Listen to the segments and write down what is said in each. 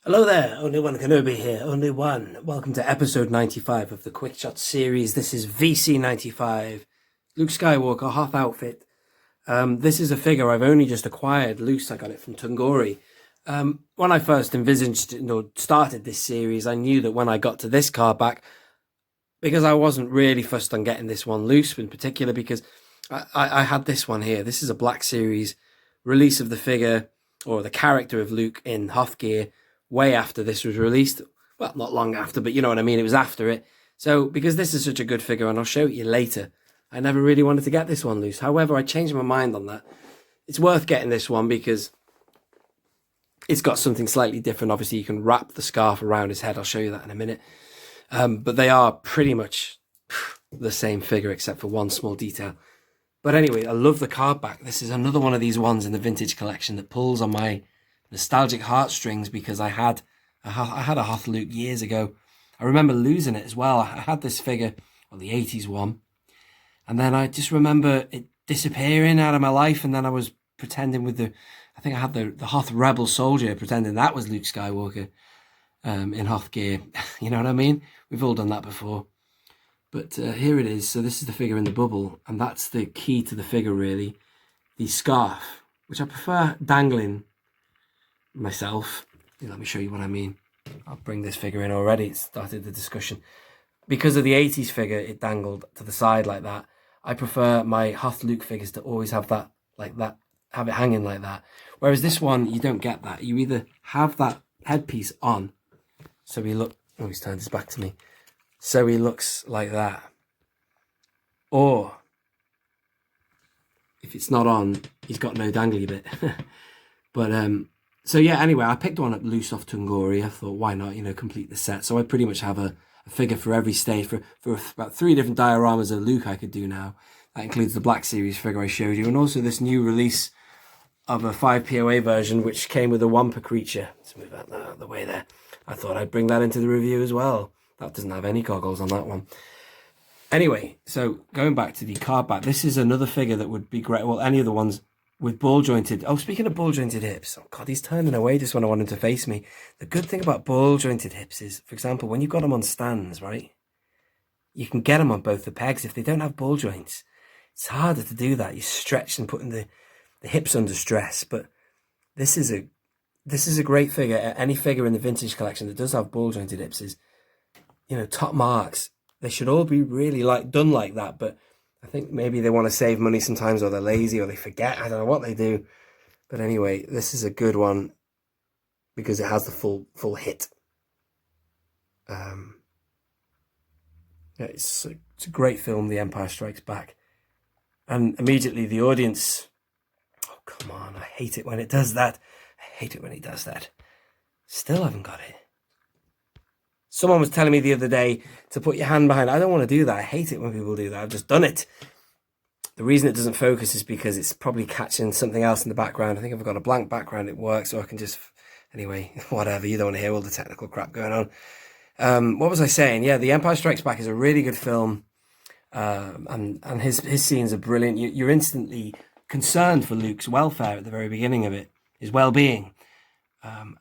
Hello there, only one Kenobi here, only one. Welcome to episode 95 of the Quick Shot series. This is VC95, Luke Skywalker HOTH outfit. This is a figure I've only just acquired loose. I got it from Tungori. When I first started this series, I knew that when I got to this card back, because I wasn't really fussed on getting this one loose in particular, because I had this one here. This is a Black Series release of the figure, or the character of Luke in Hoth gear, way after this was released. Well, not long after, but you know what I mean, it was after it. So, because this is such a good figure, and I'll show it you later, I never really wanted to get this one loose. However, I changed my mind on that. It's worth getting this one because it's got something slightly different. Obviously, you can wrap the scarf around his head. I'll show you that in a minute. But they are pretty much the same figure except for one small detail. But anyway, I love the card back. This is another one of these ones in the vintage collection that pulls on my nostalgic heartstrings, because I had a Hoth Luke years ago. I remember losing it as well. I had this figure, well, the 80s one, and then I just remember it disappearing out of my life, and then I was pretending with I think I had the Hoth Rebel Soldier, pretending that was Luke Skywalker in Hoth gear. You know what I mean? We've all done that before. But here it is. So this is the figure in the bubble, and that's the key to the figure, really. The scarf, which I prefer dangling myself. Let me show you what I mean. I'll bring this figure in already. It started the discussion. Because of the 80s figure, it dangled to the side like that. I prefer my Hoth Luke figures to always have that, like that, have it hanging like that. Whereas this one, you don't get that. You either have that headpiece on, so he look, oh, he's turned his back to me. So he looks like that. Or, if it's not on, he's got no dangly bit. But, so yeah, anyway, I picked one up loose off Tungori. I thought, why not, complete the set. So I pretty much have a figure for every stage, for about 3 different dioramas of Luke I could do now. That includes the Black Series figure I showed you, and also this new release of a 5 POA version, which came with a Wampa creature. Let's move that out of the way there. I thought I'd bring that into the review as well. That doesn't have any goggles on that one. Anyway, so going back to the card back, this is another figure that would be great. Well, any of the ones with ball jointed. Oh, speaking of ball jointed hips, oh God, he's turning away just when I want him to face me. The good thing about ball jointed hips is, for example, when you've got them on stands, right? You can get them on both the pegs. If they don't have ball joints, it's harder to do that. You stretch and putting the hips under stress. But this is a great figure. Any figure in the vintage collection that does have ball jointed hips is, top marks. They should all be really done like that, but I think maybe they want to save money sometimes, or they're lazy, or they forget. I don't know what they do. But anyway, this is a good one because it has the full hit. Yeah, it's a great film, The Empire Strikes Back. And immediately the audience, oh, come on, I hate it when it does that. I hate it when it does that. Still haven't got it. Someone was telling me the other day to put your hand behind. I don't want to do that. I hate it when people do that. I've just done it. The reason it doesn't focus is because it's probably catching something else in the background. I think if I've got a blank background, it works, or I can just... Anyway, whatever. You don't want to hear all the technical crap going on. What was I saying? Yeah, The Empire Strikes Back is a really good film. And his scenes are brilliant. You're instantly concerned for Luke's welfare at the very beginning of it, his well-being.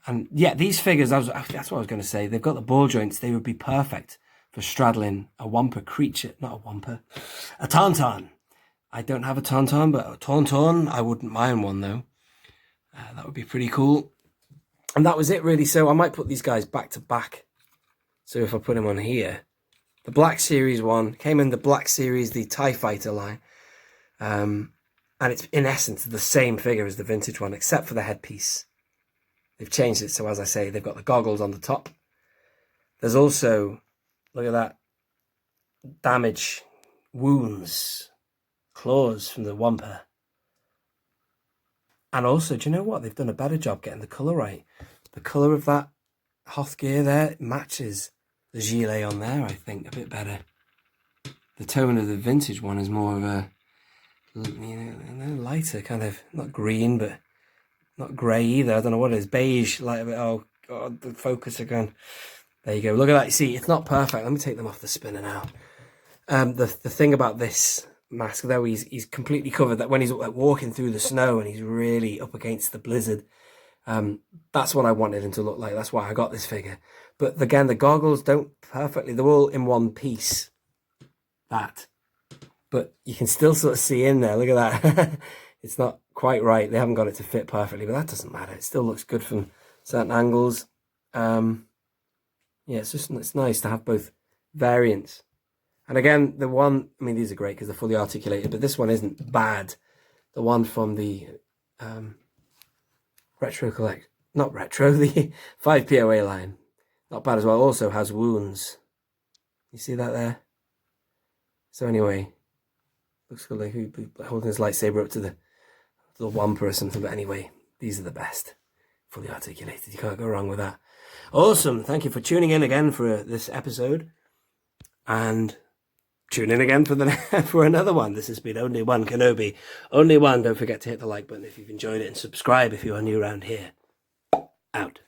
And yeah, these figures, that's what I was going to say. They've got the ball joints. They would be perfect for straddling a Wampa creature. Not a Wampa, a Tauntaun. I don't have a Tauntaun, but a Tauntaun, I wouldn't mind one though. That would be pretty cool. And that was it really. So I might put these guys back to back. So if I put them on here, the Black Series one came in the Black Series, the TIE Fighter line. And it's in essence the same figure as the vintage one, except for the headpiece. They've changed it, so as I say, they've got the goggles on the top. There's also, look at that, damage, wounds, claws from the Wampa. And also, do you know what? They've done a better job getting the colour right. The colour of that Hoth gear there matches the gilet on there, I think, a bit better. The tone of the vintage one is more of a, lighter, kind of, not green, but not grey either. I don't know what it is. Beige, like a bit. Oh God, the focus again. There you go. Look at that. You see, it's not perfect. Let me take them off the spinner now. The thing about this mask though, he's completely covered. That when he's like walking through the snow and he's really up against the blizzard, That's what I wanted him to look like. That's why I got this figure. But again, the goggles don't perfectly, they're all in one piece. But you can still sort of see in there. Look at that. It's not quite right. They haven't got it to fit perfectly, but that doesn't matter. It still looks good from certain angles. Yeah, it's nice to have both variants. And again, the one, I mean, these are great because they're fully articulated, but this one isn't bad. The one from the the 5POA line, not bad as well. Also has wounds. You see that there? So anyway, looks good, like holding his lightsaber up to the Wampa or something. But anyway, these are the best. Fully articulated. You can't go wrong with that. Awesome. Thank you for tuning in again for this episode. And tune in again for another one. This has been Only One Kenobi. Only one. Don't forget to hit the like button if you've enjoyed it, and subscribe if you are new around here. Out.